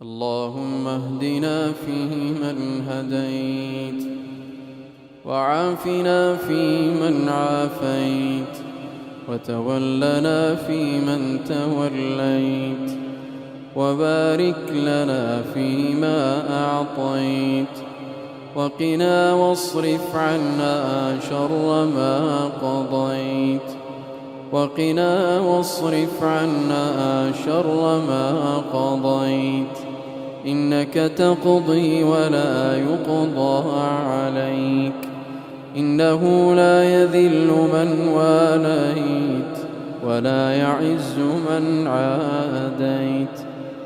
اللهم اهدنا فيمن هديت، وعافنا فيمن عافيت، وتولنا فيمن توليت، وبارك لنا فيما أعطيت، وقنا واصرف عنا شر ما قضيت، وقنا واصرف عنا شر ما قضيت، إنك تقضي ولا يقضى عليك، إنه لا يذل من واليت ولا يعز من عاديت،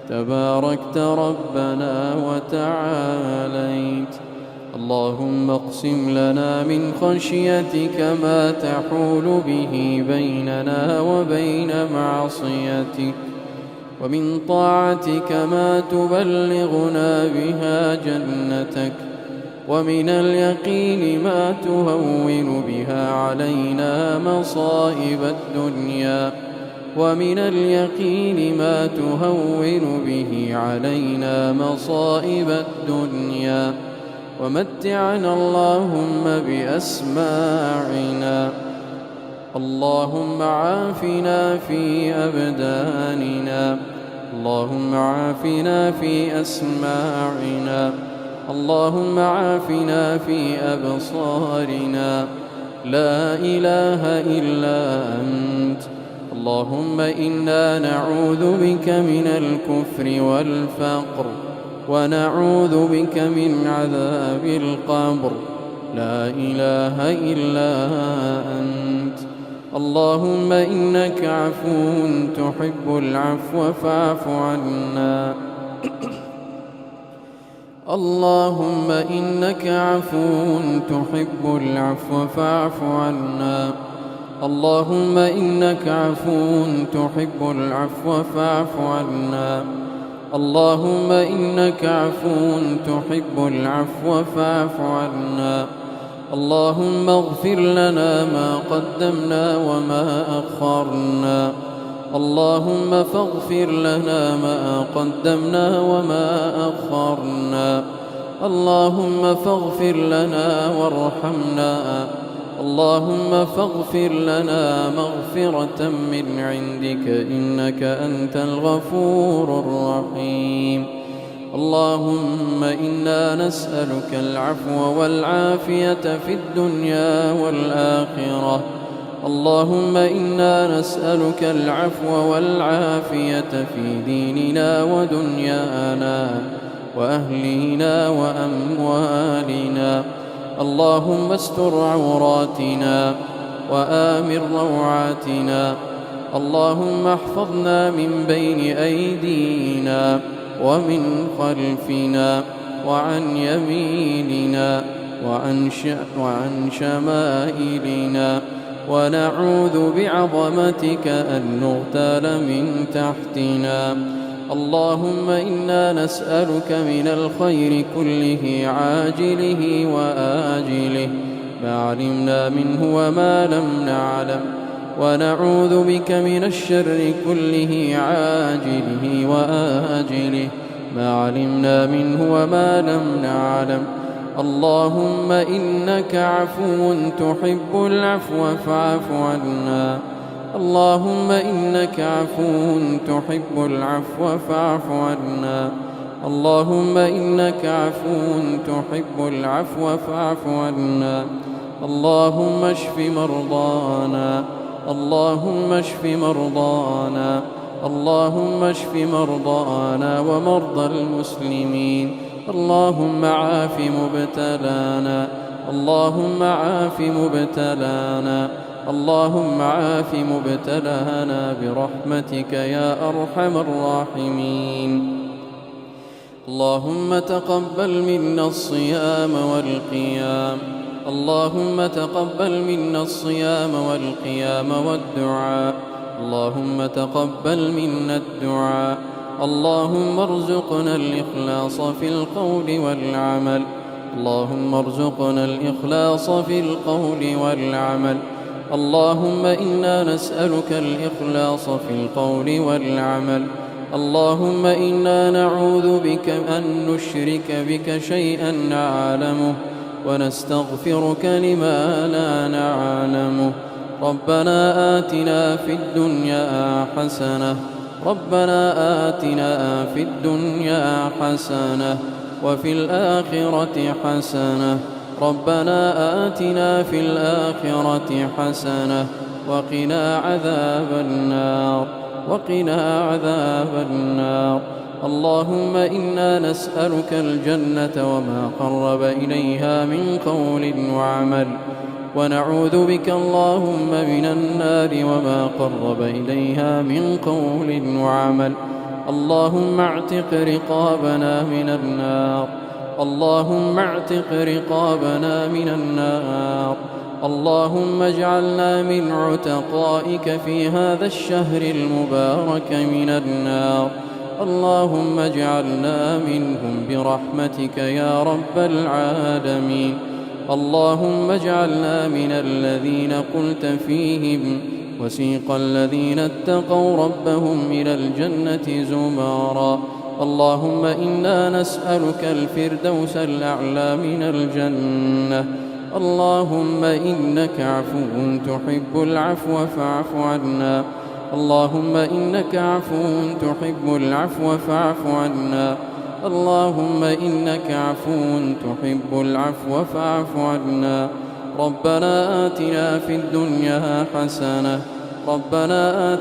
تباركت ربنا وتعاليت. اللهم اقسم لنا من خشيتك ما تحول به بيننا وبين معصيتك، ومن طاعتك ما تبلغنا بها جنتك، ومن اليقين ما تهون بها علينا مصائب الدنيا، ومن اليقين ما تهون به علينا مصائب الدنيا، ومتعنا اللهم بأسماعنا، اللهم عافنا في أبداننا، اللهم عافنا في أسماعنا، اللهم عافنا في أبصارنا، لا إله إلا أنت. اللهم إنا نعوذ بك من الكفر والفقر، ونعوذ بك من عذاب القبر، لا إله إلا أنت. اللهم إنك عفو تحب العفو فاعف عنا. اللهم إنك عفو تحب العفو فاعف عنا. اللهم إنك عفو تحب العفو فاعف عنا. اللهم إنك عفو تحب العفو فاعف عنا. اللهم اغفر لنا ما قدمنا وما أخرنا. اللهم فاغفر لنا ما قدمنا وما أخرنا. اللهم فاغفر لنا وارحمنا. اللهم فاغفر لنا مغفرة من عندك، إنك أنت الغفور الرحيم. اللهم إنا نسألك العفو والعافية في الدنيا والآخرة. اللهم إنا نسألك العفو والعافية في ديننا ودنيانا وأهلنا وأموالنا. اللهم استر عوراتنا وآمن روعاتنا. اللهم احفظنا من بين أيدينا ومن خلفنا وعن يميننا وعن شمائلنا، ونعوذ بعظمتك أن نغتال من تحتنا. اللهم إنا نسألك من الخير كله عاجله وآجله، ما علمنا منه وما لم نعلم، ونعوذ بك من الشر كله عاجله وآجله، ما علمنا منه وما لم نعلم. اللهم إنك عفو تحب العفو فاعف عنا. اللهم إنك عفو تحب العفو فاعف عنا. اللهم إنك عفو تحب العفو فاعف عنا. اللهم اشف مرضانا. اللهم اشف مرضانا. اللهم اشف مرضانا ومرضى المسلمين. اللهم عاف مبتلانا. اللهم عاف مبتلانا. اللهم عاف مبتلانا برحمتك يا أرحم الراحمين. اللهم تقبل منا الصيام والقيام. اللهم تقبل منا الصيام والقيام والدعاء. اللهم تقبل منا الدعاء. اللهم ارزقنا الإخلاص في القول والعمل. اللهم ارزقنا الإخلاص في القول والعمل. اللهم إنا نسألك الإخلاص في القول والعمل. اللهم إنا نعوذ بك أن نشرك بك شيئا نعلمه ونستغفرك لما لا نعلمه. ربنا آتنا في الدنيا حسنة وفي الآخرة حسنة. ربنا آتنا في الآخرة حسنة وقنا عذاب النار. اللهم إنا نسألك الجنة وما قرب إليها من قول وعمل، ونعوذ بك اللهم من النار وما قرب إليها من قول وعمل. اللهم اعتق رقابنا من النار. اللهم اجعلنا من عتقائك في هذا الشهر المبارك من النار. اللهم اجعلنا منهم برحمتك يا رب العالمين. اللهم اجعلنا من الذين قلت فيهم وسيق الذين اتقوا ربهم إلى الجنة زمرا. اللهم إنا نسألك الفردوس الأعلى من الجنة. اللهم إنك عفو تحب العفو فاعف عنا. اللهم إنك عفو تحب العفو فاعف عنا. اللهم إنك عفو تحب العفو فاعف عنا. ربنا آتنا في الدنيا حسنة ربنا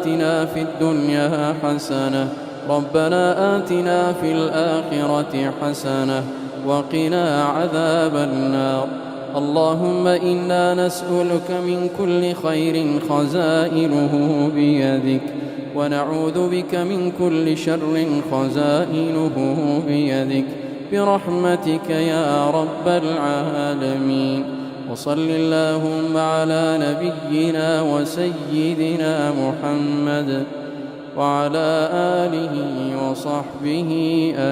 آتنا في الآخرة حسنة وقنا عذاب النار. اللهم إنا نسألك من كل خير خزائنه بيدك، ونعوذ بك من كل شر خزائنه بيدك، برحمتك يا رب العالمين. وصل اللهم على نبينا وسيدنا محمد وعلى آله وصحبه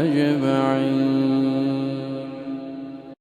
أجمعين.